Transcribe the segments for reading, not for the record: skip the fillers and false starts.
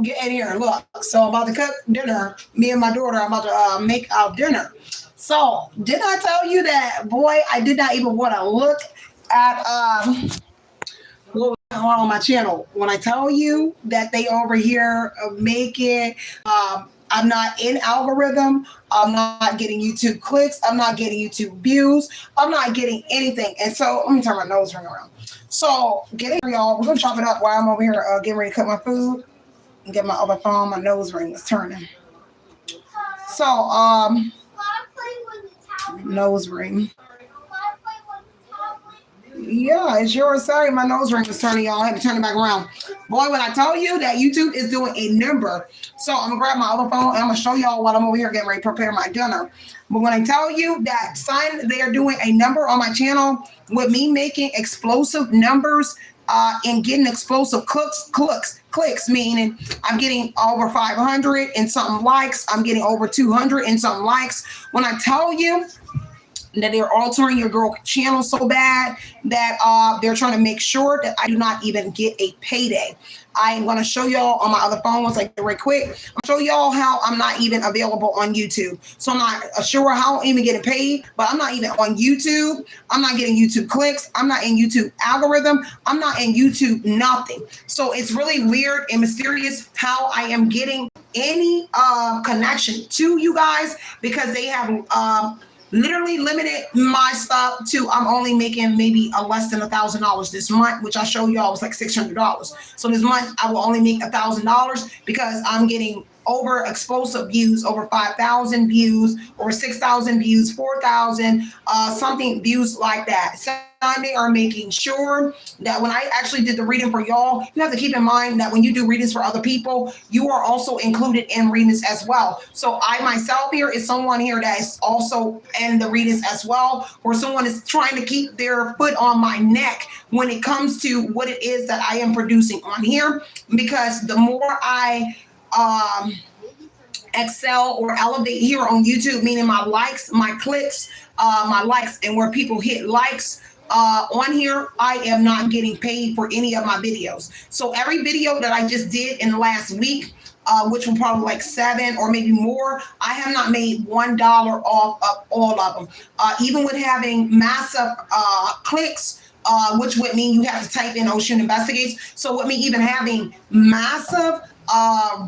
get in here. Look, so I'm about to cook dinner. Me and my daughter, I'm about to make our dinner. So, didn't I tell you that, boy, I did not even want to look at what was going on my channel. When I tell you that they over here making, I'm not in algorithm. I'm not getting YouTube clicks. I'm not getting YouTube views. I'm not getting anything. And so, let me turn my nose ring around. So, get in, y'all. We're going to chop it up while I'm over here getting ready to cook my food and get my other phone. My nose ring is turning. So, nose ring. Yeah, it's yours. Sorry, my nose ring was turning, y'all. I had to turn it back around. Boy, when I tell you that YouTube is doing a number. So I'm going to grab my other phone and I'm going to show y'all while I'm over here getting ready to prepare my dinner. But when I tell you that they are doing a number on my channel with me making explosive numbers and getting explosive clicks, meaning I'm getting over 500 and something likes. I'm getting over 200 and something likes. When I tell you that they're altering your girl channel so bad that they're trying to make sure that I do not even get a payday. I am going to show y'all on my other phone once I get right quick. I'll show y'all how I'm not even available on YouTube. So I'm not sure how I'm even getting paid, but I'm not even on YouTube. I'm not getting YouTube clicks. I'm not in YouTube algorithm. I'm not in YouTube nothing. So it's really weird and mysterious how I am getting any connection to you guys because they have literally limited my stuff to I'm only making maybe less than $1,000 this month, which I show y'all was like $600. So this month I will only make $1,000 because I'm getting over explosive views, over 5,000 views, over 6,000 views, 4,000, something views like that. So they are making sure that when I actually did the reading for y'all, you have to keep in mind that when you do readings for other people, you are also included in readings as well. So I myself here is someone here that is also in the readings as well, or someone is trying to keep their foot on my neck when it comes to what it is that I am producing on here, because the more I excel or elevate here on YouTube, meaning my likes, my clicks, my likes, and where people hit likes on here, I am not getting paid for any of my videos. So every video that I just did in the last week, which will probably like 7 or maybe more, I have not made $1 off of all of them. Even with having massive clicks, which would mean you have to type in Oshun Investigates. So with me even having massive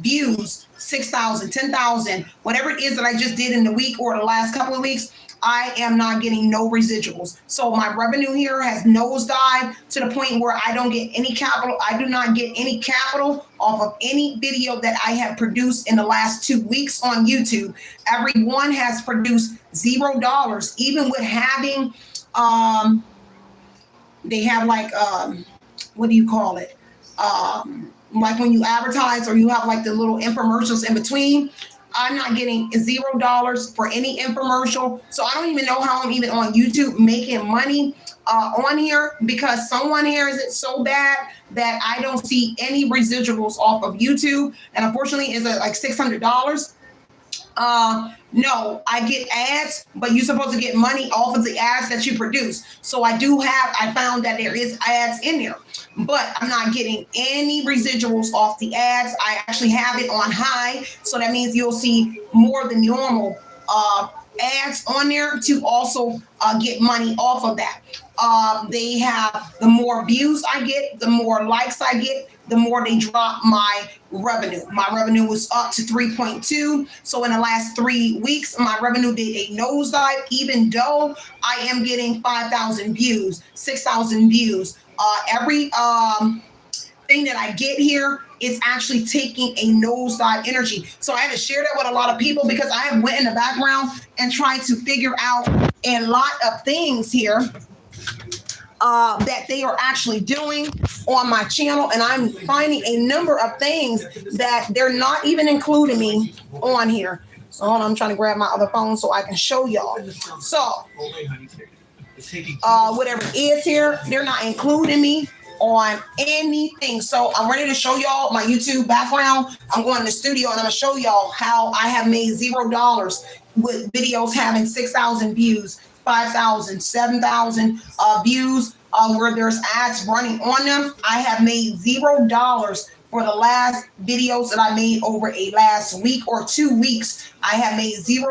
views, 6,000, 10,000, whatever it is that I just did in the week or the last couple of weeks, I am not getting no residuals. So my revenue here has nosedived to the point where I don't get any capital. I do not get any capital off of any video that I have produced in the last 2 weeks on YouTube. Everyone has produced $0, even with having, they have like, what do you call it? Like when you advertise or you have like the little infomercials in between, I'm not getting $0 for any infomercial. So I don't even know how I'm even on YouTube making money on here, because someone here is it so bad that I don't see any residuals off of YouTube. And unfortunately, is it like $600? No, I get ads, but you're supposed to get money off of the ads that you produce. So I found that there is ads in there, but I'm not getting any residuals off the ads. I actually have it on high. So that means you'll see more than normal ads on there to also get money off of that. They have, the more views I get, the more likes I get, the more they drop my revenue. My revenue was up to 3.2. So in the last 3 weeks, my revenue did a nosedive, even though I am getting 5,000 views, 6,000 views. Every thing that I get here is actually taking a nosedive energy. So I had to share that with a lot of people because I have went in the background and tried to figure out a lot of things here that they are actually doing on my channel, and I'm finding a number of things that they're not even including me on here. So hold on, I'm trying to grab my other phone so I can show y'all. So whatever it is here, they're not including me on anything. So I'm ready to show y'all my YouTube background. I'm going to the studio and I'm gonna show y'all how I have made $0 with videos having 6,000 views, 5,000, 7,000 views, where there's ads running on them. I have made $0 for the last videos that I made over a last week or 2 weeks, I have made $0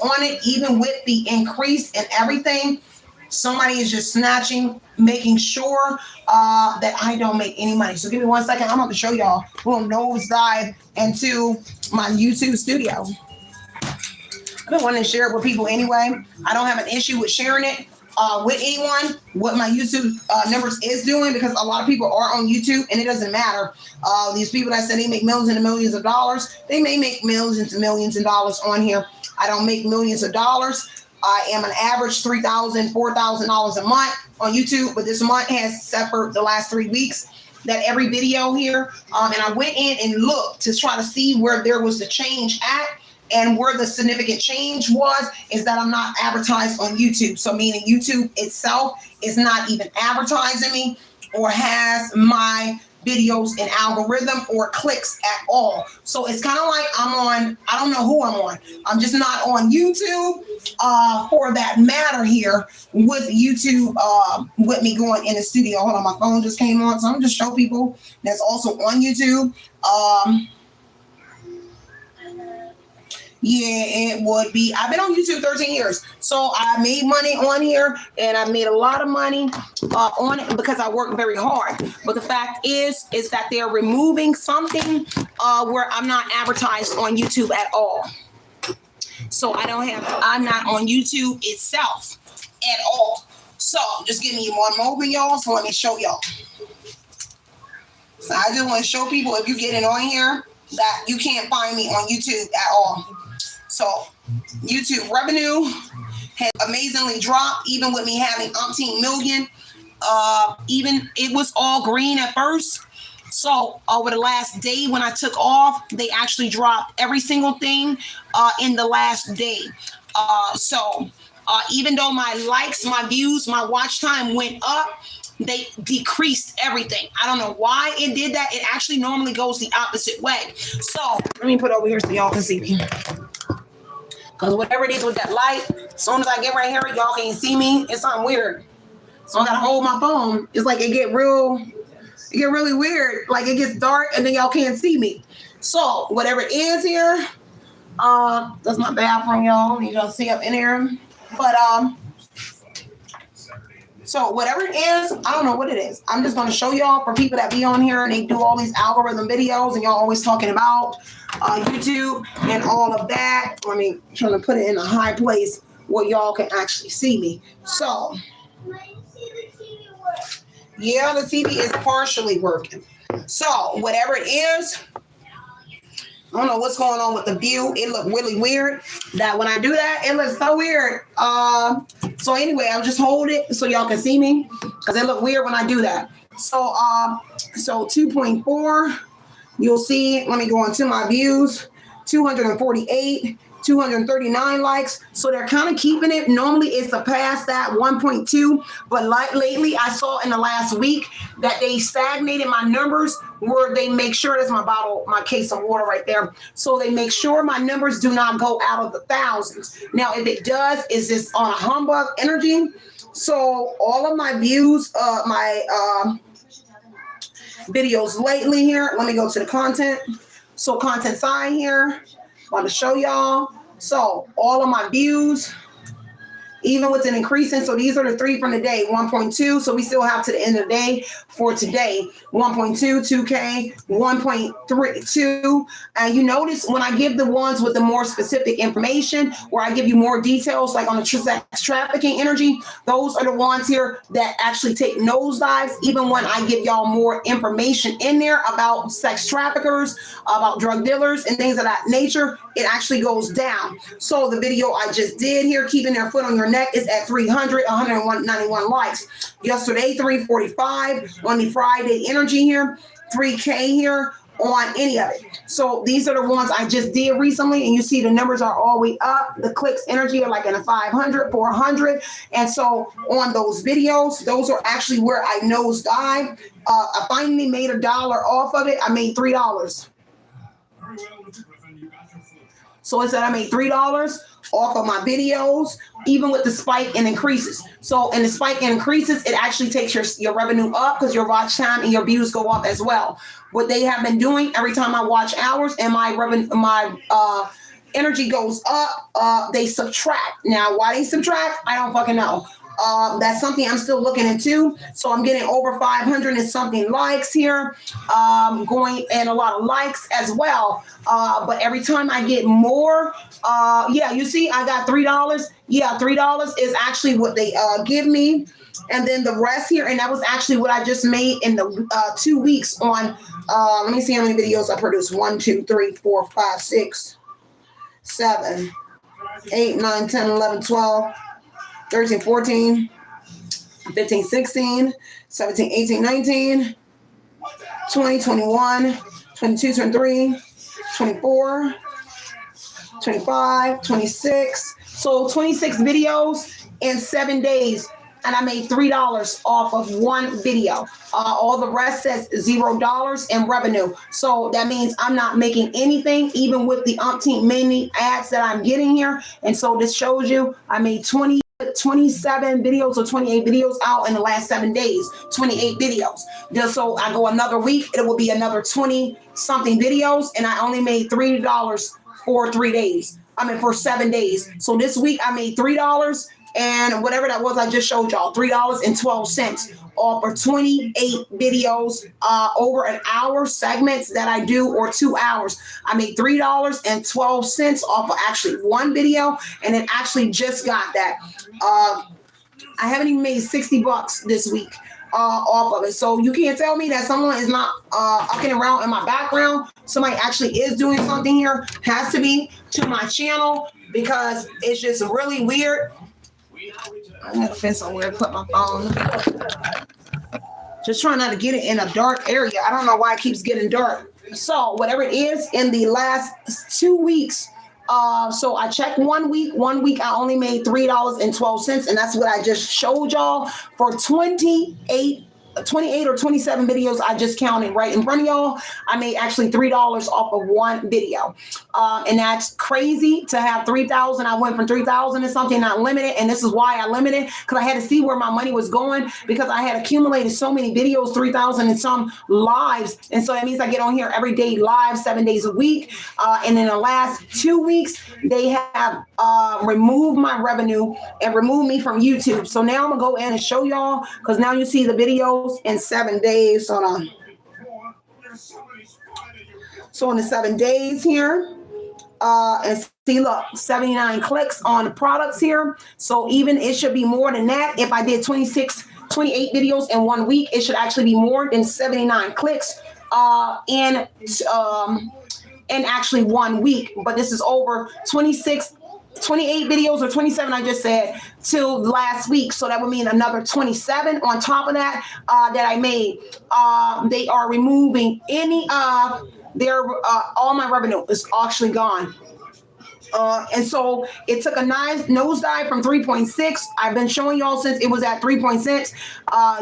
on it, even with the increase and everything. Somebody is just snatching, making sure that I don't make any money. So give me 1 second. I'm going to show y'all. We'll nosedive into my YouTube studio. I've been wanting to share it with people anyway. I don't have an issue with sharing it with anyone, what my YouTube numbers is doing, because a lot of people are on YouTube and it doesn't matter. These people that say they make millions and millions of dollars, they may make millions and millions of dollars on here. I don't make millions of dollars. I am an average $3,000, $4,000 a month on YouTube, but this month has suffered the last 3 weeks that every video here, and I went in and looked to try to see where there was the change at, and where the significant change was is that I'm not advertised on YouTube. So meaning YouTube itself is not even advertising me or has my videos in algorithm or clicks at all. So it's kind of like I'm on, I don't know who I'm on. I'm just not on YouTube for that matter here with YouTube with me going in the studio. Hold on, my phone just came on. So I'm just show people that's also on YouTube. Yeah, it would be. I've been on YouTube 13 years. So I made money on here, and I made a lot of money on it because I work very hard. But the fact is that they're removing something where I'm not advertised on YouTube at all. So I'm not on YouTube itself at all. So just give me 1 moment, y'all. So let me show y'all. So I just want to show people, if you get in on here, that you can't find me on YouTube at all. So YouTube revenue has amazingly dropped, even with me having umpteen million. Even it was all green at first. So over the last day when I took off, they actually dropped every single thing in the last day. So even though my likes, my views, my watch time went up, they decreased everything. I don't know why it did that. It actually normally goes the opposite way. So let me put it over here so y'all can see me. Because whatever it is with that light, as soon as I get right here, y'all can't see me. It's something weird. So I gotta hold my phone. It's like it get really weird. Like it gets dark and then y'all can't see me. So whatever it is here, that's my bathroom, y'all. You don't see up in here. But so whatever it is, I don't know what it is. I'm just going to show y'all for people that be on here and they do all these algorithm videos and y'all always talking about YouTube and all of that. Let me try to put it in a high place where y'all can actually see me. So, yeah, the TV is partially working. So whatever it is, I don't know what's going on with the view. It looked really weird. That when I do that, it looks so weird. So anyway, I'll just hold it so y'all can see me because it look weird when I do that. So 2.4, you'll see. Let me go into my views. 248, 239 likes. So they're kind of keeping it. Normally it's surpassed that 1.2, but like lately I saw in the last week that they stagnated my numbers where they make sure that's my bottle, my case of water right there. So they make sure my numbers do not go out of the thousands. Now, if it does, is this on a humbug energy? So all of my views, my videos lately here, let me go to the content. So content side here, want to show y'all. So all of my views, even with an increasing, so these are the 3 from the day, 1.2. So we still have to the end of the day for today, 1.2, 2K, 1.32. And you notice when I give the ones with the more specific information, where I give you more details, like on the sex trafficking energy, those are the ones here that actually take nosedives. Even when I give y'all more information in there about sex traffickers, about drug dealers and things of that nature, it actually goes down. So the video I just did here, keeping their foot on your neck, is at 191 likes. Yesterday, 345 on the Friday energy here, 3K here on any of it. So these are the ones I just did recently, and you see the numbers are all the way up. The clicks energy are like in a 500, 400. And so on those videos, those are actually where I nosedive. I finally made $1 off of it. I made $3. So it said I made $3 off of my videos, even with the spike and increases. So in the spike and increases, it actually takes your revenue up because your watch time and your views go up as well. What they have been doing every time I watch hours and my revenue, my energy goes up, they subtract. Now, why they subtract, I don't fucking know. That's something I'm still looking into. So I'm getting over 500 and something likes here, going and a lot of likes as well. But every time I get more, yeah, you see, I got $3. Yeah, $3 is actually what they give me. And then the rest here, and that was actually what I just made in the 2 weeks on, let me see how many videos I produced. 1, 2, 3, 4, 5, 6, 7, 8, 9, 10, 11, 12. 13, 14, 15, 16, 17, 18, 19, 20, 21, 22, 23, 24, 25, 26. So 26 videos in 7 days. And I made $3 off of one video. All the rest says $0 in revenue. So that means I'm not making anything, even with the umpteen many ads that I'm getting here. And so this shows you I made 27 videos or 28 videos out in the last 7 days. 28 videos. Just so I go another week, it will be another 20 something videos, and I only made $3 for 3 days. I mean for 7 days. So this week I made $3 and whatever that was I just showed y'all, $3.12 off for 28 videos, over an hour segments that I do, or 2 hours. I made $3.12 off of actually one video, and it actually just got that. I haven't even made $60 this week off of it. So you can't tell me that someone is not ucking around in my background. Somebody actually is doing something here. Has to be to my channel, because it's just really weird. I gotta find somewhere to put my phone. Just trying not to get it in a dark area. I don't know why it keeps getting dark. So whatever it is, in the last 2 weeks, so I checked 1 week. 1 week I only made $3.12, and that's what I just showed y'all for 28 or 27 videos I just counted right in front of y'all. I made actually $3 off of one video. And that's crazy to have 3,000. I went from 3,000 to something not limited. And this is why I limited, because I had to see where my money was going, because I had accumulated so many videos, 3,000 and some lives. And so that means I get on here every day live, 7 days a week. And in the last 2 weeks, they have removed my revenue and removed me from YouTube. So now I'm gonna go in and show y'all, because now you see the videos in 7 days. Hold on. So in the 7 days here, and see, look, 79 clicks on the products here. So even it should be more than that. If I did 28 videos in 1 week, it should actually be more than 79 clicks in actually 1 week. But this is over 28 videos or 27, I just said, till last week. So that would mean another 27 on top of that that I made. They are removing any of their, all my revenue is actually gone. And so it took a nice nosedive from 3.6. I've been showing y'all since it was at 3.6.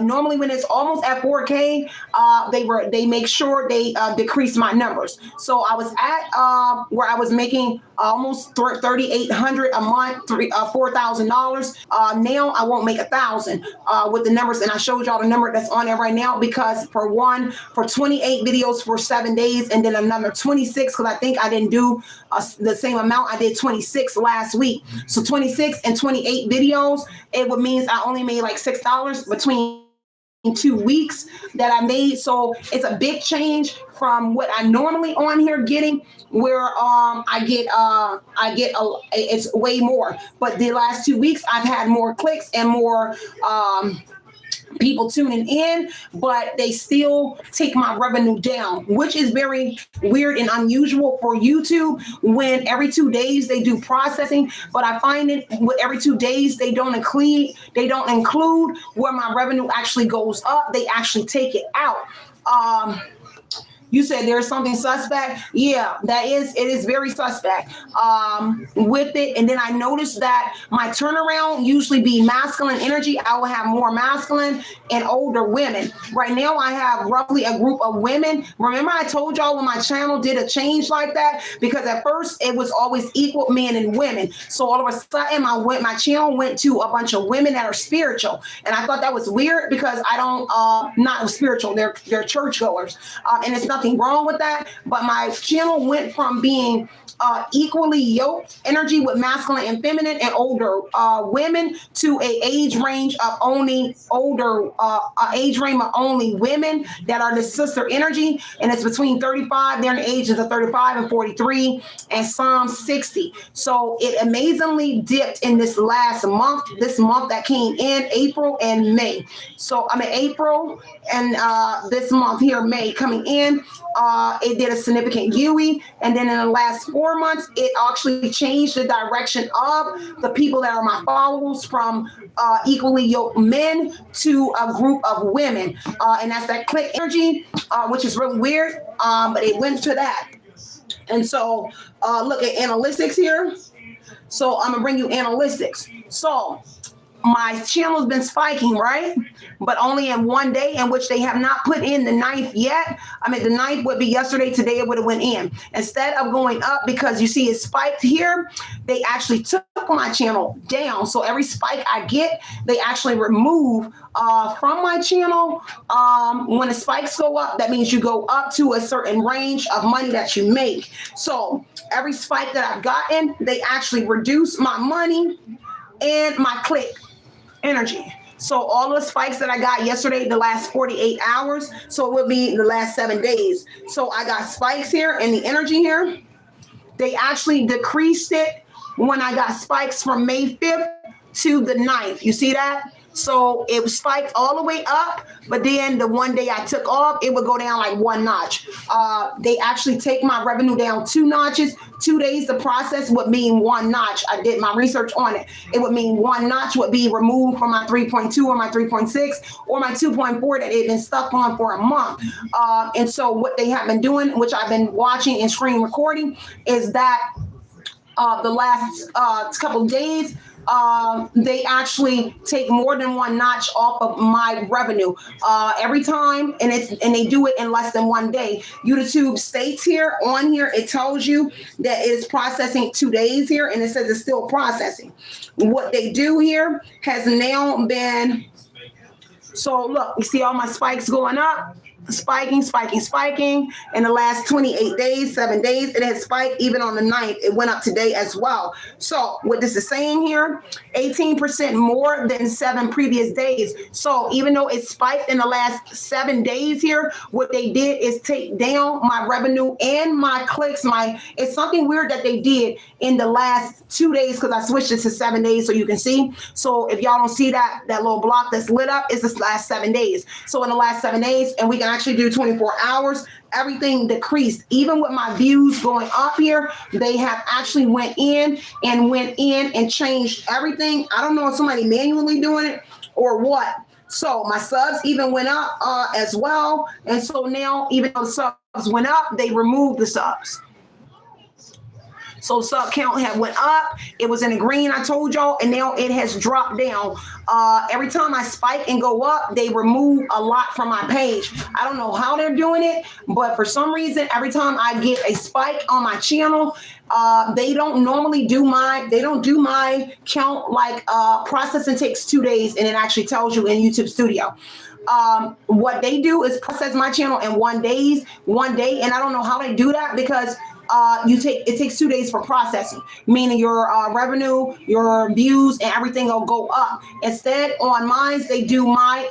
Normally when it's almost at 4K, they make sure they decrease my numbers. So I was at where I was making almost $3,800 a month, $4,000. Now I won't make $1,000 with the numbers, and I showed y'all the number that's on there right now, because for 28 videos for 7 days, and then another 26, because I think I didn't do the same amount. I did 26 last week. So 26 and 28 videos, it would mean I only made like $6 between 2 weeks that I made. So it's a big change from what I normally on here getting, where it's way more. But the last 2 weeks I've had more clicks and more people tuning in, but they still take my revenue down, which is very weird and unusual for YouTube, when every 2 days they do processing. But I find it with every 2 days they don't include where my revenue actually goes up. They actually take it out. You said there's something suspect. Yeah, it is very suspect with it. And then I noticed that my turnaround usually be masculine energy. I will have more masculine and older women. Right now, I have roughly a group of women. Remember, I told y'all when my channel did a change like that, because at first it was always equal men and women. So all of a sudden, my channel went to a bunch of women that are spiritual, and I thought that was weird because I don't not spiritual. They're churchgoers, and it's nothing wrong with that. But my channel went from being equally yoked energy with masculine and feminine and older women to a age range of only women that are the sister energy, and it's between 35. They're in the ages of 35 and 43, and some 60. So it amazingly dipped in this last month. This month that came in April and May. So I mean April and this month here, May coming in. It did a significant UE, and then in the last 4 months, it actually changed the direction of the people that are my followers from equally yoked men to a group of women, and that's that click energy, which is really weird, but it went to that. And so look at analytics here. So I'm gonna bring you analytics. So my channel has been spiking, right? But only in one day, in which they have not put in the knife yet. I mean, the knife would be yesterday. Today it would have went in. Instead of going up, because you see it spiked here, they actually took my channel down. So every spike I get, they actually remove from my channel. When the spikes go up, that means you go up to a certain range of money that you make. So every spike that I've gotten, they actually reduce my money and my click energy. So all the spikes that I got yesterday, the last 48 hours, so it would be the last 7 days. So I got spikes here and the energy here. They actually decreased it when I got spikes from May 5th to the 9th. You see that? So it spiked all the way up, but then the one day I took off, it would go down like one notch. They actually take my revenue down 2 notches. 2 days the process would mean one notch. I did my research on it. It would mean one notch would be removed from my 3.2 or my 3.6 or my 2.4 that it had been stuck on for a month. And so what they have been doing, which I've been watching and screen recording, is that the last couple of days, they actually take more than one notch off of my revenue every time, and they do it in less than 1 day. YouTube states here on here, it tells you that it's processing 2 days here, and it says it's still processing. What they do here has now been, so look, you see all my spikes going up, spiking. In the last 28 days, 7 days, it has spiked. Even on the 9th, it went up today as well. So what this is saying here, 18% more than 7 previous days. So even though it spiked in the last 7 days here, what they did is take down my revenue and my clicks. It's something weird that they did in the last 2 days, because I switched it to 7 days so you can see. So if y'all don't see that little block that's lit up, it's the last 7 days. So in the last 7 days, and we can actually do 24 hours, everything decreased. Even with my views going up here, they have actually went in and changed everything. I don't know if somebody manually doing it or what. So my subs even went up as well. And so now, even though the subs went up, they removed the subs. So sub count had went up. It was in the green, I told y'all, and now it has dropped down. Every time I spike and go up, they remove a lot from my page. I don't know how they're doing it, but for some reason, every time I get a spike on my channel, they don't do my count, like processing takes 2 days, and it actually tells you in YouTube Studio. What they do is process my channel in 1 day, and I don't know how they do that, because it takes 2 days for processing, meaning your revenue, your views, and everything will go up. Instead, on mine, they do my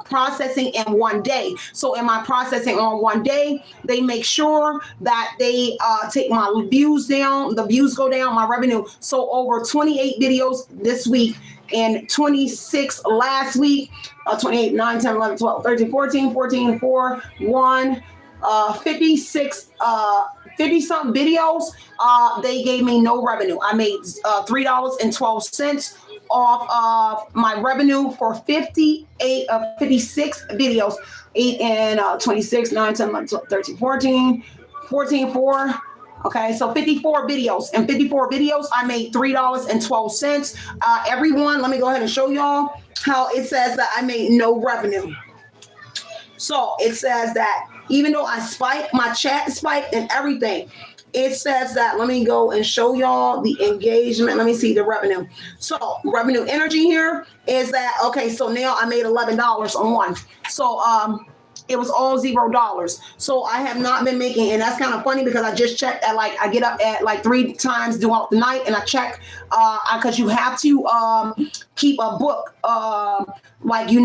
processing in 1 day. So in my processing on 1 day, they make sure that they take my views down, the views go down, my revenue. So over 28 videos this week and 26 last week, 28, 9, 10, 11, 12, 13, 14, 4, 1, 56, 50-something videos, they gave me no revenue. I made $3.12 off of my revenue for 56 videos. 8 and 26, 9, 10, 11, 12, 13, 14, 14, 4. Okay, so 54 videos. And 54 videos, I made $3.12. Everyone, let me go ahead and show y'all how it says that I made no revenue. So it says that even though I spiked, my chat spiked and everything, it says that, let me go and show y'all the engagement. Let me see the revenue. So revenue energy here is that, okay, so now I made $11 on one. So it was all $0. So I have not been making, and that's kind of funny because I just checked at I get up at 3 times throughout the night and I check because you have to keep a book.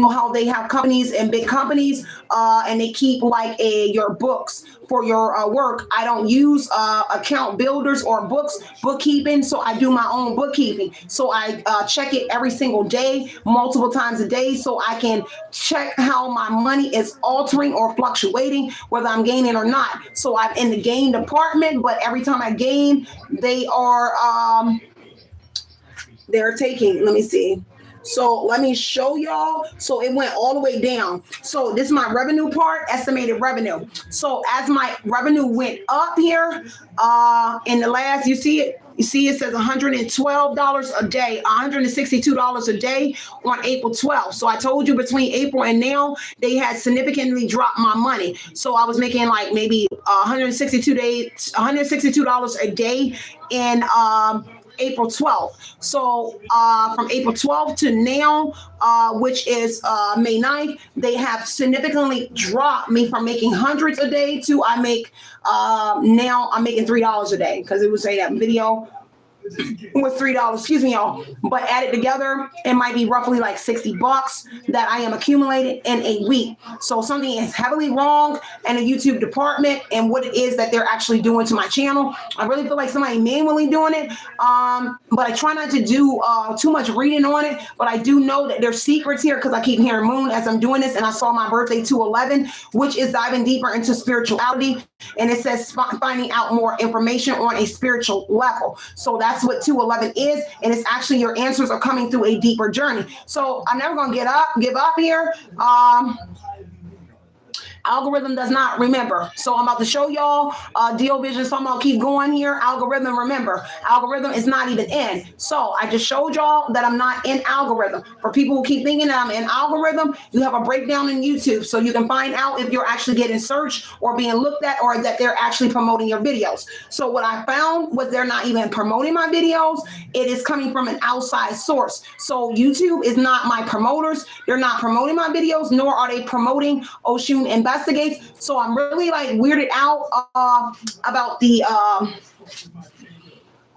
How they have companies and big companies and they keep your books for your work. I don't use account builders or bookkeeping, so I do my own bookkeeping. So I check it every single day, multiple times a day, so I can check how my money is altering or fluctuating, whether I'm gaining or not. So I'm in the gain department, but every time I gain, they're taking, let me see. So let me show y'all. So it went all the way down. So this is my revenue part, estimated revenue. So as my revenue went up here, in the last, you see it says $112 a day, $162 a day on April 12th. So I told you between April and now, they had significantly dropped my money. So I was making maybe $162 a day in April 12th. So from April 12th to now, which is May 9th, they have significantly dropped me from making hundreds a day to now I'm making $3 a day, because it would say that video with $3, excuse me, y'all. But added together, it might be roughly $60 that I am accumulating in a week. So something is heavily wrong in the YouTube department and what it is that they're actually doing to my channel. I really feel like somebody manually doing it. But I try not to do too much reading on it. But I do know that there's secrets here because I keep hearing moon as I'm doing this, and I saw my birthday 2/11, which is diving deeper into spirituality. And it says finding out more information on a spiritual level. So that's what 2/11 is. And it's actually your answers are coming through a deeper journey. So I'm never going to give up here. Algorithm does not remember. So I'm about to show y'all Deal Vision. So I'm going to keep going here. Algorithm, remember. Algorithm is not even in. So I just showed y'all that I'm not in algorithm. For people who keep thinking that I'm in algorithm, you have a breakdown in YouTube. So you can find out if you're actually getting searched or being looked at, or that they're actually promoting your videos. So what I found was they're not even promoting my videos. It is coming from an outside source. So YouTube is not my promoters. They're not promoting my videos, nor are they promoting Oshun Investigates. So I'm really weirded out about the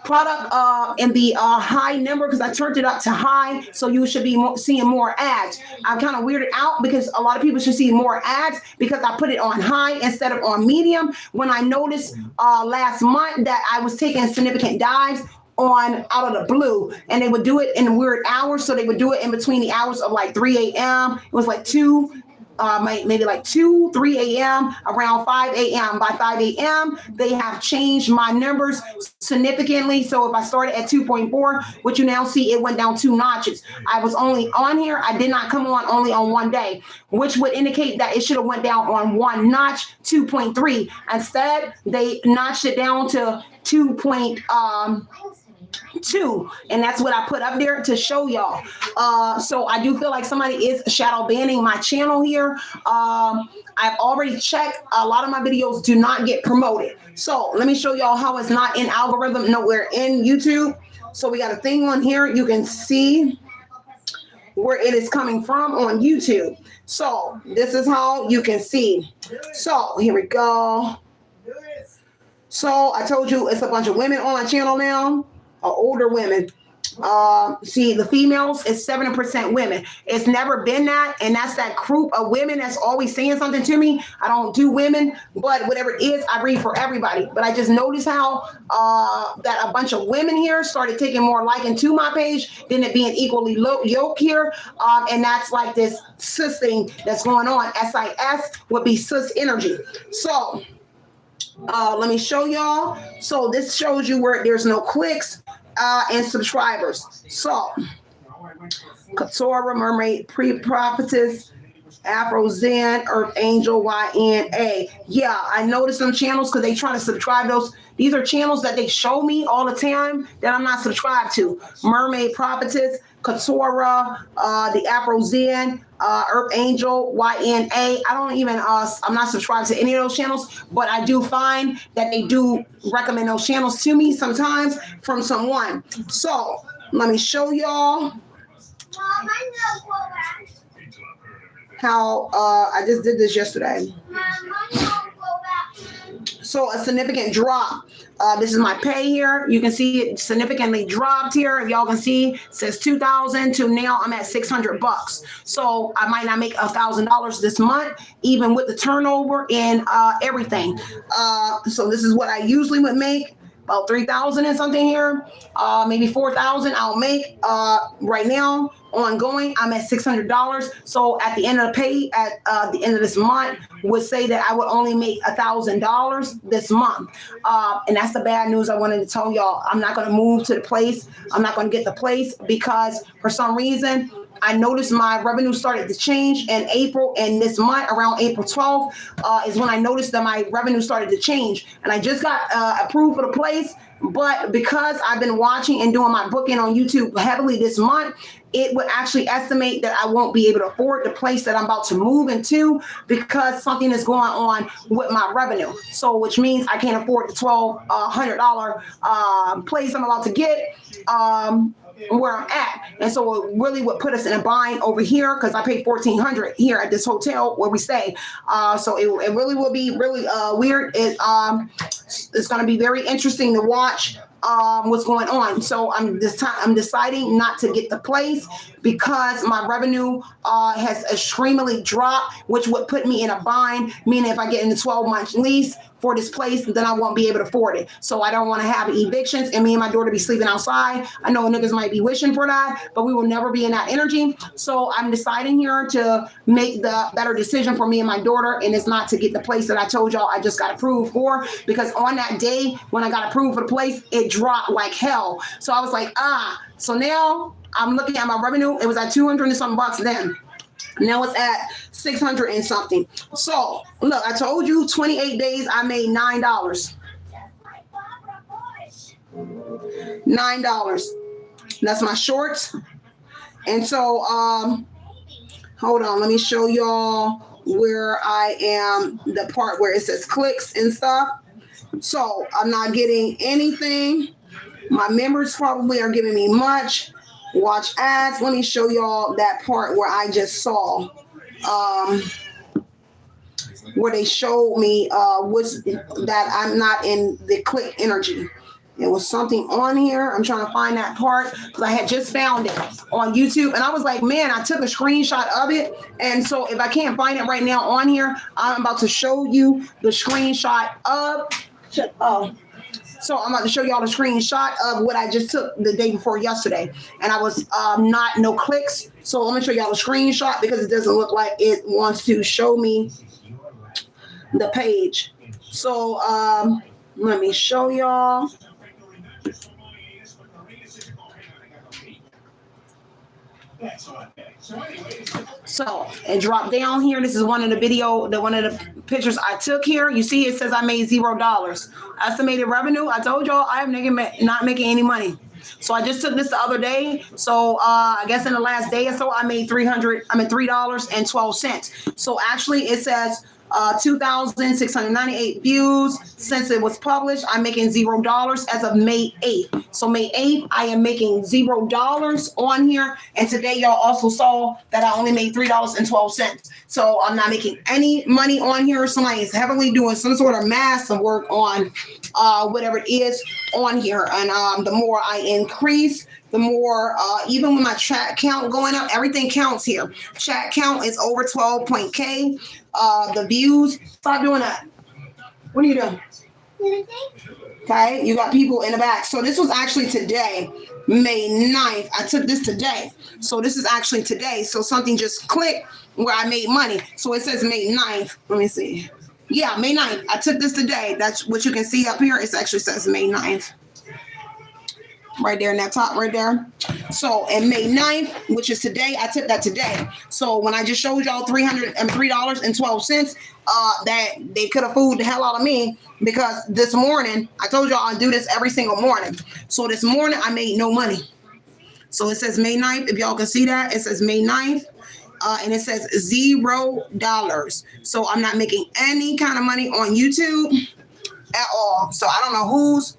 product in the high number, because I turned it up to high, so you should be seeing more ads. I'm kind of weirded out because a lot of people should see more ads because I put it on high instead of on medium, when I noticed last month that I was taking significant dives on out of the blue, and they would do it in weird hours. So they would do it in between the hours of 3 a.m. It was 2, maybe 2, 3 a.m., around 5 a.m. By 5 a.m., they have changed my numbers significantly. So if I started at 2.4, which you now see, it went down 2 notches. I was only on here. I did not come on only on one day, which would indicate that it should have went down on 1 notch, 2.3. Instead, they notched it down to 2.2, and that's what I put up there to show y'all. So I do feel like somebody is shadow banning my channel here. I've already checked. A lot of my videos do not get promoted. So let me show y'all how it's not in algorithm nowhere in YouTube. So we got a thing on here. You can see where it is coming from on YouTube. So this is how you can see. So here we go. So I told you it's a bunch of women on my channel now. Older women. See, the females is 70% women. It's never been that, and that's that group of women that's always saying something to me. I don't do women, but whatever it is, I read for everybody. But I just noticed how that a bunch of women here started taking more liking to my page than it being equally yoked here, and that's this cis thing that's going on. SIS would be cis energy. So let me show y'all. So this shows you where there's no clicks and subscribers. So Katora, Mermaid, Prophetess, Afro Zen, Earth Angel, YNA. Yeah, I noticed them channels because they try to subscribe those. These are channels that they show me all the time that I'm not subscribed to. Mermaid Prophetess, Katora, the Afro Zen, Earth Angel, YNA. I don't even, I'm not subscribed to any of those channels, but I do find that they do recommend those channels to me sometimes from someone. So let me show y'all how I just did this yesterday. So a significant drop. This is my pay here. You can see it significantly dropped here. If y'all can see, it says 2,000 to now I'm at $600. So I might not make $1,000 this month, even with the turnover and everything. So this is what I usually would make. About 3,000 and something here, maybe 4,000 I'll make right now. Ongoing, I'm at $600. So at the end of the pay, at the end of this month, would say that I would only make $1,000 this month. And that's the bad news I wanted to tell y'all. I'm not going to move to the place. I'm not going to get the place because for some reason, I noticed my revenue started to change in April, and this month around April 12th is when I noticed that my revenue started to change. And I just got approved for the place, but because I've been watching and doing my booking on YouTube heavily this month, it would actually estimate that I won't be able to afford the place that I'm about to move into because something is going on with my revenue. So which means I can't afford the $1,200 place I'm about to get. Where I'm at, and so it really would put us in a bind over here because I paid $1,400 here at this hotel where we stay. So it really will be really weird. It's going to be very interesting to watch what's going on. So I'm deciding not to get the place because my revenue has extremely dropped, which would put me in a bind. Meaning, if I get in the 12-month lease for this place, then I won't be able to afford it. So I don't want to have evictions and me and my daughter be sleeping outside. I know niggas might be wishing for that, but we will never be in that energy. So I'm deciding here to make the better decision for me and my daughter, and it's not to get the place that I told y'all I just got approved for, because on that day when I got approved for the place, it dropped like hell. So I was like, so now I'm looking at my revenue. It was at 200 and something bucks then. Now it's at 600 and something. So look, I told you 28 days I made $9. $9. That's my shorts. And so hold on, let me show y'all where I am, the part where it says clicks and stuff. So I'm not getting anything. My members probably are giving me much. Watch ads. Let me show y'all that part where I just saw where they showed me was that I'm not in the click energy. It was something on here. I'm trying to find that part because I had just found it on YouTube, and I was like, man, I took a screenshot of it. And so if I can't find it right now on here, I'm about to show you the screenshot of So I'm about to show y'all the screenshot of what I just took the day before yesterday. And I was no clicks. So I'm going to show y'all the screenshot because it doesn't look like it wants to show me the page. So let me show y'all. So it dropped down here. This is one of the pictures I took here. You see, it says I made $0. Estimated revenue. I told y'all I am not making any money. So I just took this the other day. So I guess in the last day or so, I made $3.12. So actually, it says 2,698 views since it was published. I'm making $0 as of May 8th. So May 8th, I am making $0 on here. And today, y'all also saw that I only made $3.12. So I'm not making any money on here. Somebody is heavily doing some sort of massive work on whatever it is on here. And the more I increase, the more, even with my chat count going up, everything counts here. Chat count is over 12.k. The views, stop doing that. What are you doing? Okay, you got people in the back. So this was actually today, May 9th. I took this today. So this is actually today. So something just clicked where I made money. So it says May 9th. Let me see. Yeah, May 9th. I took this today. That's what you can see up here. It actually says May 9th. Right there in that top right there. So and May 9th, which is today, I took that today. So when I just showed y'all $303.12, that they could have fooled the hell out of me, because this morning I told y'all I do this every single morning. So this morning I made no money. So it says May 9th. If y'all can see that, it says May 9th. And it says $0. So I'm not making any kind of money on YouTube at all. So I don't know who's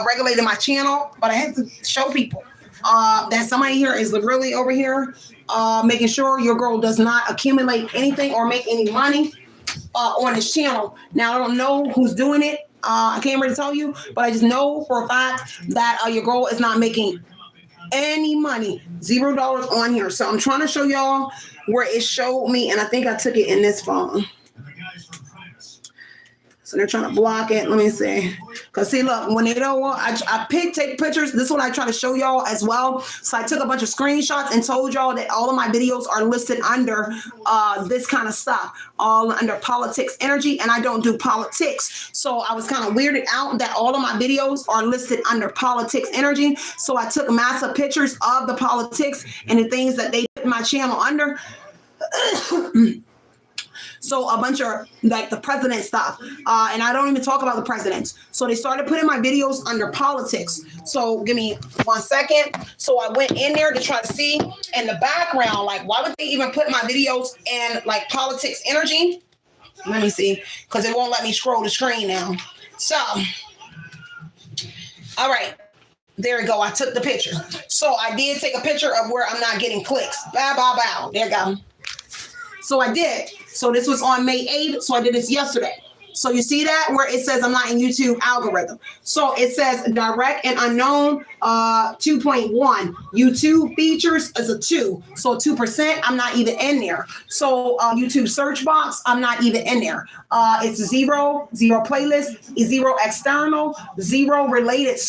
regulating my channel, but I have to show people that somebody here is really over here making sure your girl does not accumulate anything or make any money on this channel. Now, I don't know who's doing it. I can't really tell you, but I just know for a fact that your girl is not making any money. $0 on here. So I'm trying to show y'all where it showed me, and I think I took it in this phone. So they're trying to block it. Let me see. Because see, look, when they don't want, I take pictures. This is what I try to show y'all as well. So I took a bunch of screenshots and told y'all that all of my videos are listed under this kind of stuff, all under politics energy, and I don't do politics. So I was kind of weirded out that all of my videos are listed under politics energy. So I took massive pictures of the politics and the things that they put my channel under. So a bunch of like the president stuff. And I don't even talk about the presidents. So they started putting my videos under politics. So give me 1 second. So I went in there to try to see in the background, like, why would they even put my videos in like politics energy? Let me see, because it won't let me scroll the screen now. So, all right. There we go. I took the picture. So I did take a picture of where I'm not getting clicks. Bow, bow, bow. There you go. So I did. So this was on May 8th. So I did this yesterday. So you see that where it says I'm not in YouTube algorithm. So it says direct and unknown 2.1. YouTube features is a 2. So 2%, I'm not even in there. So YouTube search box, I'm not even in there. It's 0 playlist, 0 external, 0 related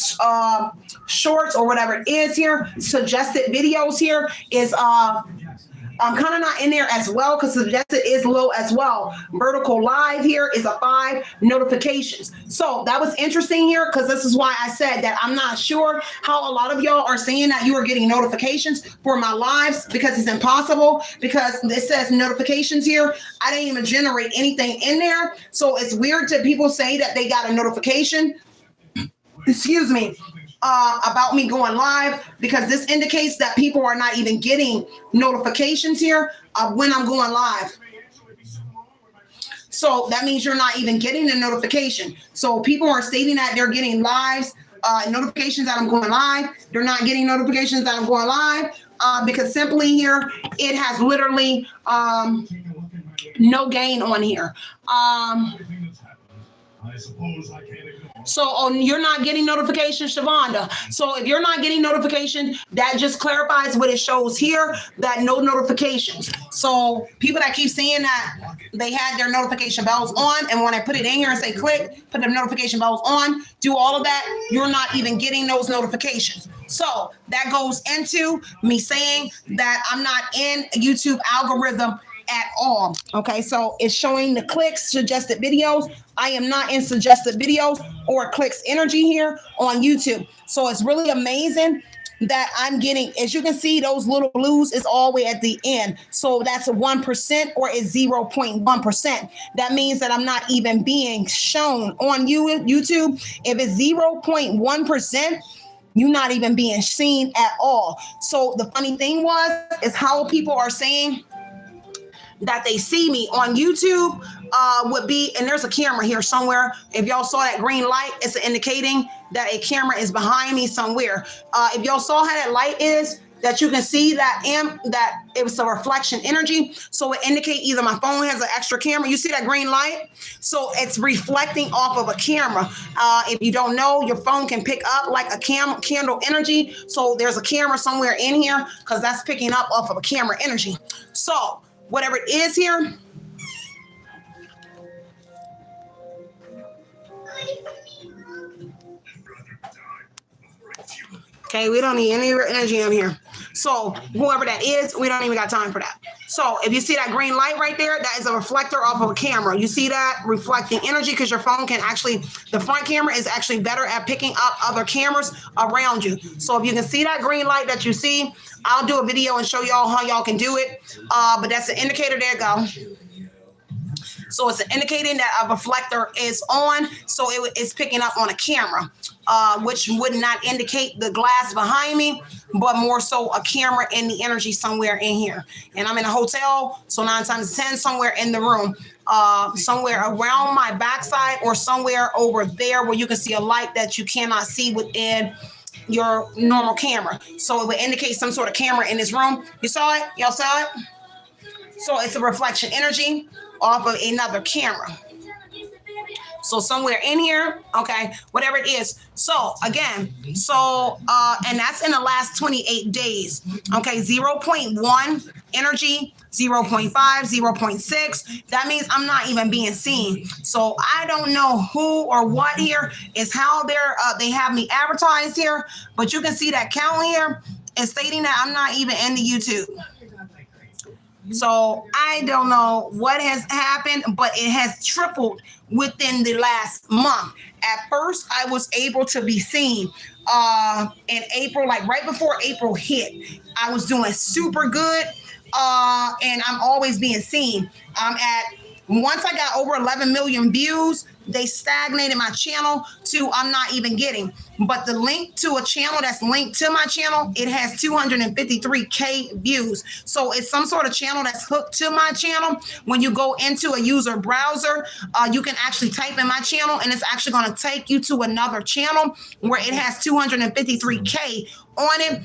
shorts or whatever it is here. Suggested videos here is I'm kind of not in there as well because suggested is low as well. Vertical live here is a 5. Notifications. So that was interesting here because this is why I said that I'm not sure how a lot of y'all are saying that you are getting notifications for my lives, because it's impossible, because it says notifications here. I didn't even generate anything in there. So it's weird to people say that they got a notification. Excuse me. About me going live, because this indicates that people are not even getting notifications here of when I'm going live. So that means you're not even getting the notification. So people are stating that they're getting lives, notifications that I'm going live. They're not getting notifications that I'm going live because simply here, it has literally no gain on here. So you're not getting notifications, Shavonda. So if you're not getting notifications, that just clarifies what it shows here, that no notifications. So people that keep saying that they had their notification bells on, and when I put it in here and say click, put the notification bells on, do all of that, you're not even getting those notifications. So that goes into me saying that I'm not in YouTube algorithm at all. Okay, so it's showing the clicks, suggested videos. I am not in suggested videos or clicks energy here on YouTube. So it's really amazing that I'm getting, as you can see, those little blues is all the way at the end. So that's a 1% or is 0.1%. That means that I'm not even being shown on YouTube. If it's 0.1%, you're not even being seen at all. So the funny thing is how people are saying that they see me on YouTube would be, and there's a camera here somewhere. If y'all saw that green light, it's indicating that a camera is behind me somewhere. If y'all saw how that light is, that you can see that it was a reflection energy. So it indicate either my phone has an extra camera. You see that green light? So it's reflecting off of a camera. If you don't know, your phone can pick up like a candle energy. So there's a camera somewhere in here because that's picking up off of a camera energy. So whatever it is here. Okay, we don't need any energy in here. So whoever that is, we don't even got time for that. So if you see that green light right there, that is a reflector off of a camera. You see that reflecting energy because your phone can actually, the front camera is actually better at picking up other cameras around you. So if you can see that green light that you see, I'll do a video and show y'all how y'all can do it. But that's the indicator. There you go. So it's indicating that a reflector is on. So it's picking up on a camera, which would not indicate the glass behind me, but more so a camera in the energy somewhere in here. And I'm in a hotel, so 9 times 10, somewhere in the room, somewhere around my backside or somewhere over there where you can see a light that you cannot see within your normal camera. So it would indicate some sort of camera in this room. You saw it? Y'all saw it? So it's a reflection energy off of another camera. So somewhere in here, okay, whatever it is. So again, and that's in the last 28 days. Okay, 0.1 energy, 0.5, 0.6. That means I'm not even being seen. So I don't know who or what here is how they have me advertised here, but you can see that count here is stating that I'm not even in the YouTube. So I don't know what has happened, but it has tripled within the last month. At first, I was able to be seen in April, like right before April hit. I was doing super good, and I'm always being seen. Once I got over 11 million views, they stagnated my channel to I'm not even getting. But the link to a channel that's linked to my channel, it has 253K views. So it's some sort of channel that's hooked to my channel. When you go into a user browser, you can actually type in my channel, and it's actually going to take you to another channel where it has 253K on it.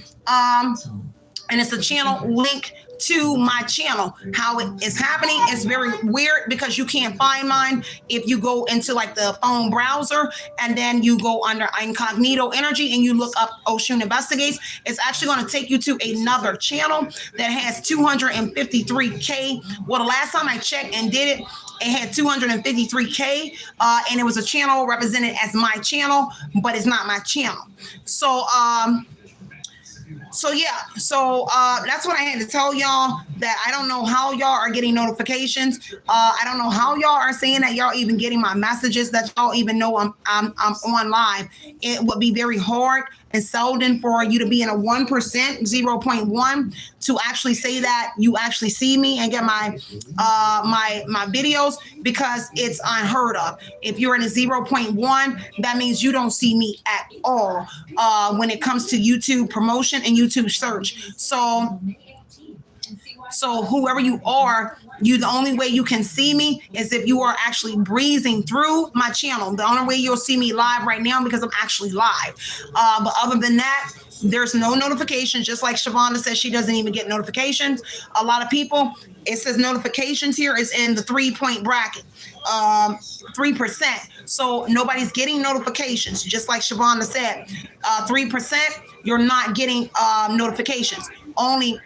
And it's a channel link to my channel. How it is happening is very weird because you can't find mine if you go into like the phone browser and then you go under incognito energy and you look up Oshun Investigates. It's actually going to take you to another channel that has 253K. Well, the last time I checked and did it, it had 253K, and it was a channel represented as my channel, but it's not my channel. So that's what I had to tell y'all, that I don't know how y'all are getting notifications. I don't know how y'all are saying that y'all even getting my messages, that y'all even know I'm on live. It would be very hard and seldom for you to be in a 1%, 0.1 to actually say that you actually see me and get my videos, because it's unheard of. If you're in a 0.1, that means you don't see me at all when it comes to YouTube promotion and YouTube search. So whoever you are, the only way you can see me is if you are actually breezing through my channel. The only way you'll see me live right now, because I'm actually live. But other than that, there's no notifications. Just like Shavonda says, she doesn't even get notifications. A lot of people, it says notifications here is in the 3-point bracket, 3%. So nobody's getting notifications. Just like Shavonda said, 3%, you're not getting notifications. Only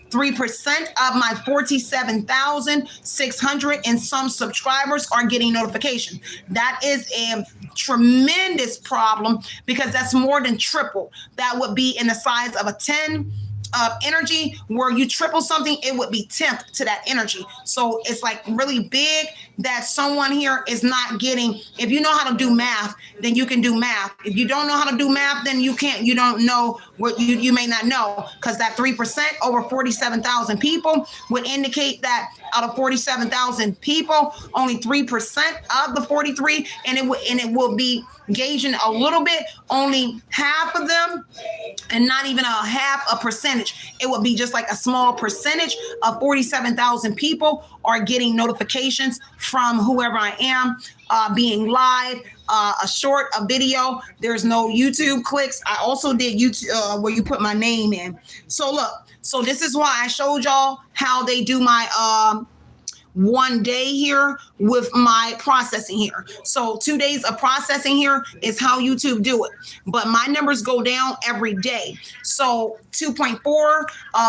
3% of my 47,600 and some subscribers are getting notifications. That is a tremendous problem, because that's more than triple. That would be in the size of a 10 energy, where you triple something, it would be 10th to that energy. So it's like really big that someone here is not getting. If you know how to do math, then you can do math. If you don't know how to do math, then you don't know what you may not know, because that 3% over 47,000 people would indicate that out of 47,000 people, only 3% of the 43, and it will be gauging a little bit, only half of them, and not even a half a percentage. It would be just like a small percentage of 47,000 people are getting notifications from whoever I am, being live, a video. There's no YouTube clicks. I also did YouTube where you put my name in. So look, so this is why I showed y'all how they do my one day here with my processing here. So 2 days of processing here is how YouTube do it. But my numbers go down every day. So 2.4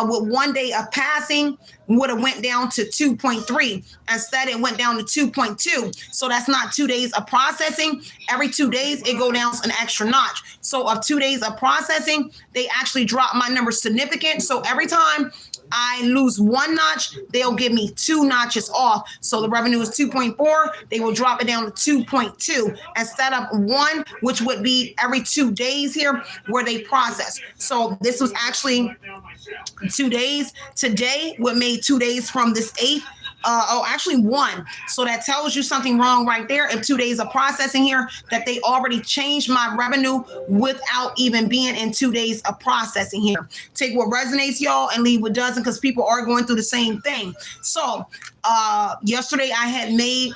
with 1 day of passing, would have went down to 2.3. Instead, it went down to 2.2. So that's not 2 days of processing. Every 2 days, it go down an extra notch. So of 2 days of processing, they actually drop my number significant. So every time I lose one notch, they'll give me 2 notches off. So the revenue is 2.4. They will drop it down to 2.2 instead of 1, which would be every 2 days here where they process. So this was actually 2 days. Today would make 2 days from this 8th. Actually 1. So that tells you something wrong right there. If 2 days of processing here, that they already changed my revenue without even being in 2 days of processing here. Take what resonates, y'all, and leave what doesn't, because people are going through the same thing. So yesterday I had made,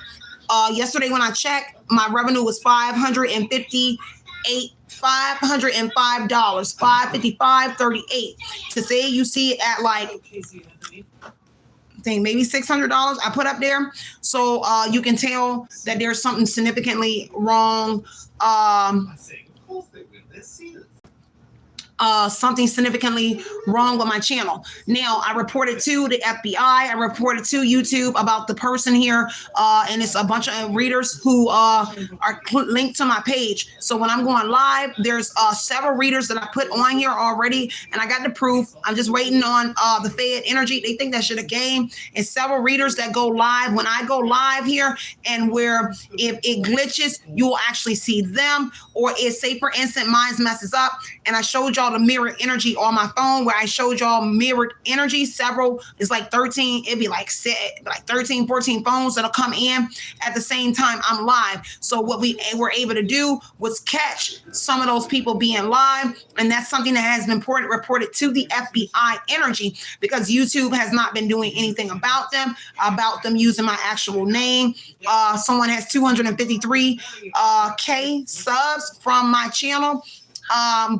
yesterday when I checked, my revenue was $505, $555.38. Today you see it at like, I think maybe $600 I put up there. So you can tell that there's something significantly wrong. Something significantly wrong with my channel. Now, I reported to the FBI. I reported to YouTube about the person here, and it's a bunch of readers who are linked to my page. So when I'm going live, there's several readers that I put on here already, and I got the proof. I'm just waiting on the Fed energy. They think that shit a game. And several readers that go live. When I go live here, and where if it glitches, you will actually see them. Or it's, say for instance, mine messes up, and I showed y'all the mirror energy on my phone, where I showed y'all mirrored energy. Several, it's like 13, it'd be like 13, 14 phones that'll come in at the same time I'm live. So what we were able to do was catch some of those people being live, and that's something that has been reported to the FBI energy, because YouTube has not been doing anything about them using my actual name. Someone has 253K subs from my channel.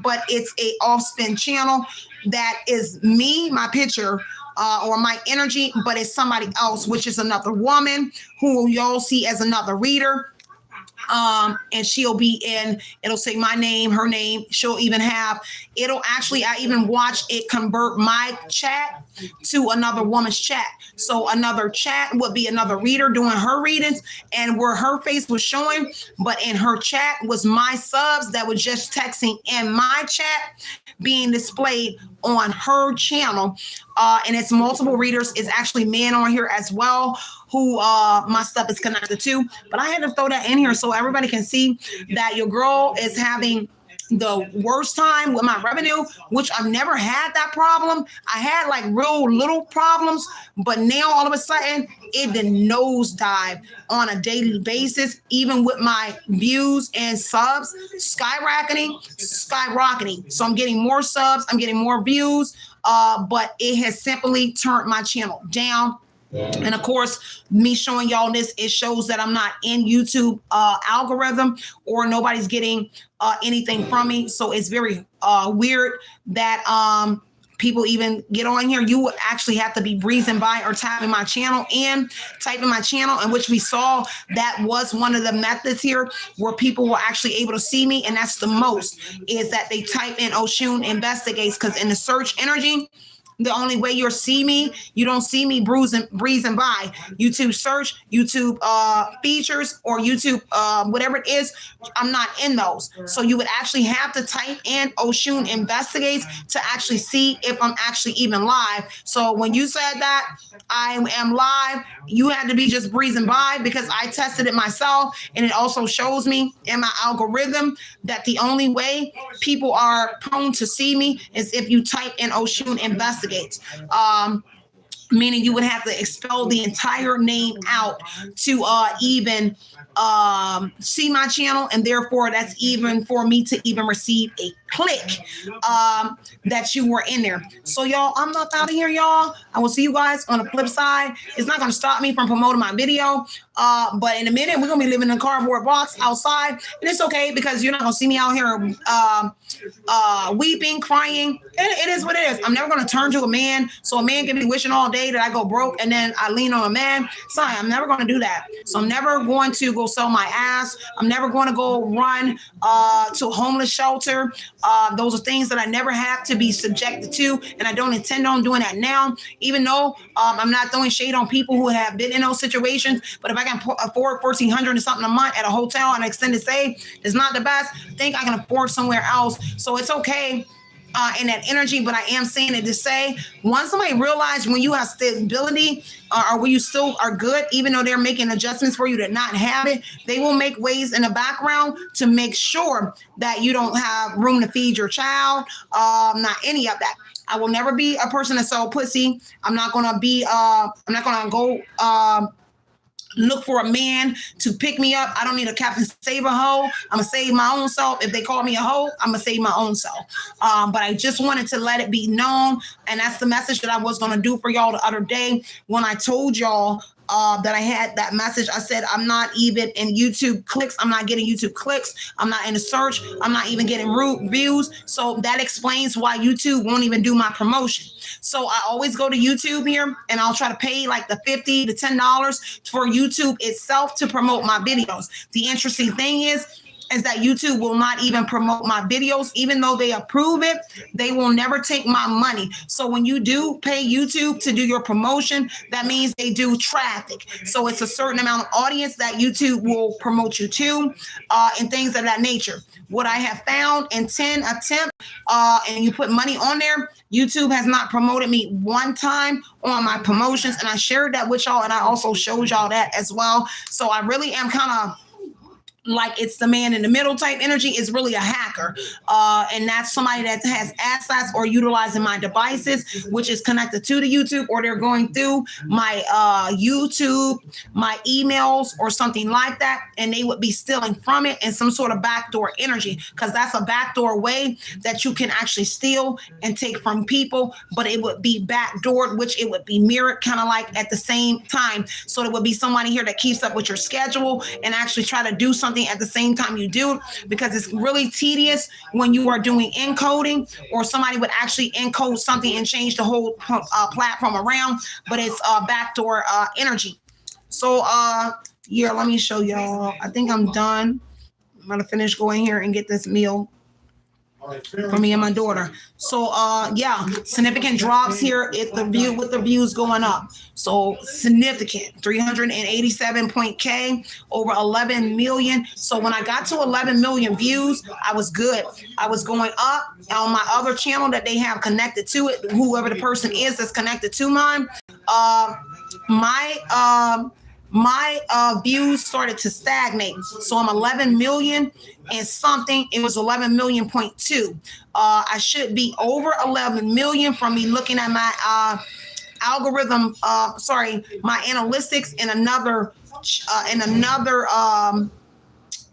But it's a off-spin channel that is me, my picture, or my energy, but it's somebody else, which is another woman who y'all see as another reader. And she'll be in, it'll say my name, her name. She'll even have, it'll actually, I even watched it convert my chat to another woman's chat. So another chat would be another reader doing her readings, and where her face was showing, but in her chat was my subs that was just texting in my chat being displayed on her channel. And it's multiple readers. It's actually men on here as well who my stuff is connected to. But I had to throw that in here so everybody can see that your girl is having the worst time with my revenue, which I've never had that problem. I had like real little problems, but now all of a sudden it did nosedive on a daily basis, even with my views and subs skyrocketing. So I'm getting more subs, I'm getting more views, but it has simply turned my channel down. And of course, me showing y'all this, it shows that I'm not in YouTube algorithm, or nobody's getting anything from me. So it's very weird that people even get on here. You would actually have to be breezing by or typing my channel in which we saw that was one of the methods here where people were actually able to see me. And that's the most, is that they type in Oshun Investigates, because in the search energy, the only way you'll see me, you don't see me breezing by. YouTube search, YouTube features, or YouTube whatever it is, I'm not in those. So you would actually have to type in Oshun Investigates to actually see if I'm actually even live. So when you said that I am live, you had to be just breezing by, because I tested it myself, and it also shows me in my algorithm that the only way people are prone to see me is if you type in Oshun Investigates. Meaning you would have to expel the entire name out to even see my channel, and therefore that's even for me to even receive a click that you were in there. So y'all, I'm not out of here, y'all. I will see you guys on the flip side. It's not going to stop me from promoting my video, but in a minute we're going to be living in a cardboard box outside, and it's okay, because you're not going to see me out here weeping, crying. It is what it is. I'm never going to turn to a man, so a man can be wishing all day that I go broke and then I lean on a man. Sorry, I'm never going to do that. So I'm never going to go sell my ass. I'm never going to go run to a homeless shelter. Those are things that I never have to be subjected to, and I don't intend on doing that now, even though I'm not throwing shade on people who have been in those situations. But if I can afford $1,400 and something a month at a hotel and extended stay is not the best, I think I can afford somewhere else. So it's okay in that energy, but I am saying it to say, once somebody realizes when you have stability or when you still are good, even though they're making adjustments for you to not have it, they will make ways in the background to make sure that you don't have room to feed your child, not any of that. I will never be a person to sell pussy. I'm not going to go look for a man to pick me up. I don't need a Captain Save a hoe. I'm going to save my own self. If they call me a hoe, I'm going to save my own self. But I just wanted to let it be known. And that's the message that I was going to do for y'all the other day when I told y'all that I had that message. I said, I'm not even in YouTube clicks. I'm not getting YouTube clicks. I'm not in the search. I'm not even getting views. So that explains why YouTube won't even do my promotion. So I always go to YouTube here and I'll try to pay like the $50 to $10 for YouTube itself to promote my videos. The interesting thing is that YouTube will not even promote my videos. Even though they approve it, they will never take my money. So when you do pay YouTube to do your promotion, that means they do traffic. So it's a certain amount of audience that YouTube will promote you to, and things of that nature. What I have found in 10 attempts, and you put money on there, YouTube has not promoted me one time on my promotions. And I shared that with y'all, and I also showed y'all that as well. So I really am kind of like it's the man in the middle type energy. Is really a hacker, and that's somebody that has access or utilizing my devices, which is connected to the YouTube, or they're going through my YouTube, my emails or something like that, and they would be stealing from it in some sort of backdoor energy, because that's a backdoor way that you can actually steal and take from people, but it would be backdoored, which it would be mirrored kind of like at the same time. So there would be somebody here that keeps up with your schedule and actually try to do something at the same time you do it, because it's really tedious when you are doing encoding, or somebody would actually encode something and change the whole platform around, but it's backdoor energy. So yeah, let me show y'all. I think I'm done. I'm gonna finish going here and get this meal for me and my daughter. So yeah, significant drops here at the view with the views going up. So significant 387.k over 11 million. So when I got to 11 million views, I was good. I was going up on my other channel that they have connected to it, whoever the person is that's connected to mine. My views started to stagnate. So I'm 11 million and something. It was 11 million.2. I should be over 11 million from me looking at my algorithm, my analytics in another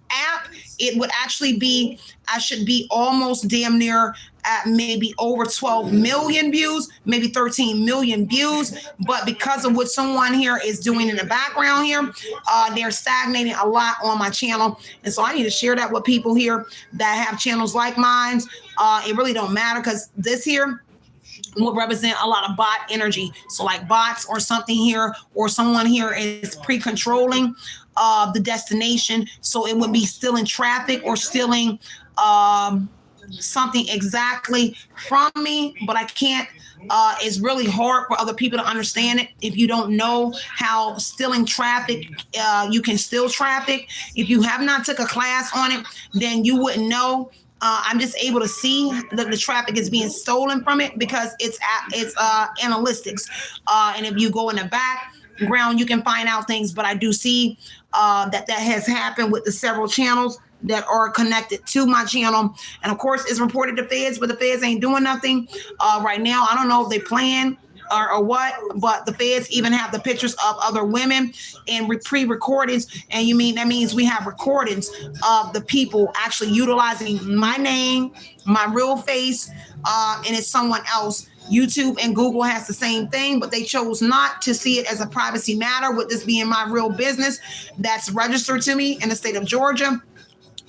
app. It would actually be, I should be almost damn near at maybe over 12 million views, maybe 13 million views. But because of what someone here is doing in the background here, they're stagnating a lot on my channel. And so I need to share that with people here that have channels like mine. It really don't matter, because this here will represent a lot of bot energy. So like bots or something here, or someone here is pre-controlling the destination. So it would be stealing traffic or stealing something exactly from me, but I can't. It's really hard for other people to understand it. If you don't know how stealing traffic, you can steal traffic. If you have not took a class on it, then you wouldn't know. I'm just able to see that the traffic is being stolen from it, because it's analytics. And if you go in the background, you can find out things. But I do see that has happened with the several channels that are connected to my channel. And of course, it's reported to feds, but the feds ain't doing nothing right now. I don't know if they plan or what, but the feds even have the pictures of other women and pre-recordings. And that means we have recordings of the people actually utilizing my name, my real face, and it's someone else. YouTube and Google has the same thing, but they chose not to see it as a privacy matter, with this being my real business that's registered to me in the state of Georgia.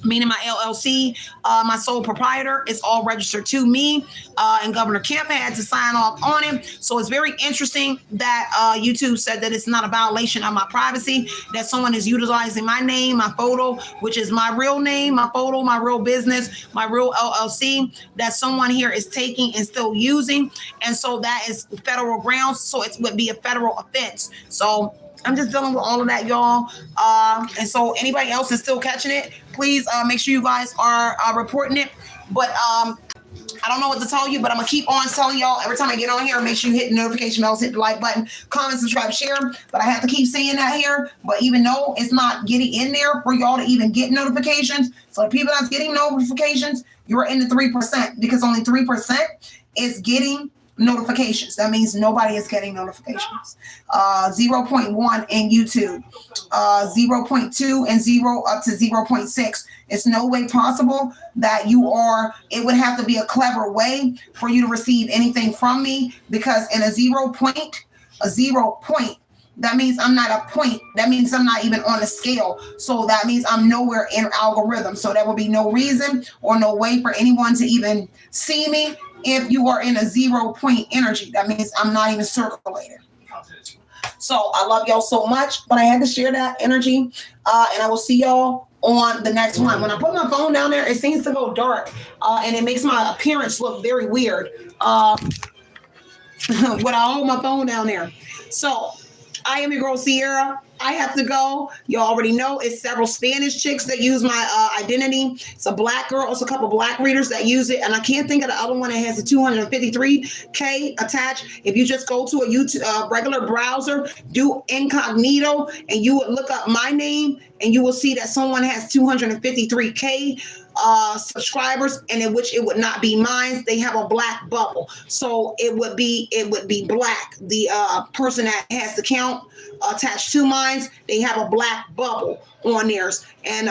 meaning my LLC, my sole proprietor, is all registered to me, and Governor Kemp had to sign off on it. So it's very interesting that YouTube said that it's not a violation of my privacy, that someone is utilizing my name, my photo, which is my real name, my photo, my real business, my real LLC, that someone here is taking and still using. And so that is federal grounds. So it would be a federal offense. So I'm just dealing with all of that, y'all. And so anybody else is still catching it, please make sure you guys are reporting it. But I don't know what to tell you, but I'm going to keep on telling y'all every time I get on here. Make sure you hit the notification bells, hit the like button, comment, subscribe, share. But I have to keep saying that here. But even though it's not getting in there for y'all to even get notifications, so the people that's getting notifications, you're in the 3%, because only 3% is getting notifications. That means nobody is getting notifications. 0.1 in YouTube, 0.2 and 0 up to 0.6. It's no way possible that you are, it would have to be a clever way for you to receive anything from me, because in a 0 point, that means I'm not a point. That means I'm not even on a scale. So that means I'm nowhere in algorithm. So there will be no reason or no way for anyone to even see me if you are in a 0 point energy. That means I'm not even circulating. So I love y'all so much, but I had to share that energy. And I will see y'all on the next one. When I put my phone down there, it seems to go dark, and it makes my appearance look very weird when I hold my phone down there. So I am your girl Sierra. I have to go. You already know it's several Spanish chicks that use my identity. It's a black girl. It's a couple black readers that use it. And I can't think of the other one that has a 253K attached. If you just go to a YouTube regular browser, do incognito, and you would look up my name, and you will see that someone has 253K subscribers, and in which it would not be mine. They have a black bubble. So it would be black. The person that has the count attached to mine, they have a black bubble on theirs, and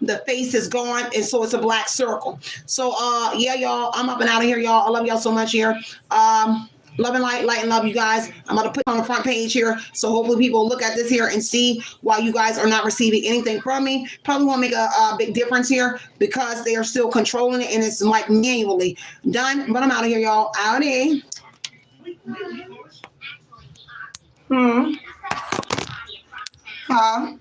the face is gone, and so it's a black circle. So yeah, y'all, I'm up and out of here, y'all. I love y'all so much here. Love and light and love you guys. I'm going to put it on the front page here, so hopefully people will look at this here and see why you guys are not receiving anything from me. Probably won't make a big difference here, because they are still controlling it, and it's like manually done. But I'm out of here, y'all. Outie. Huh?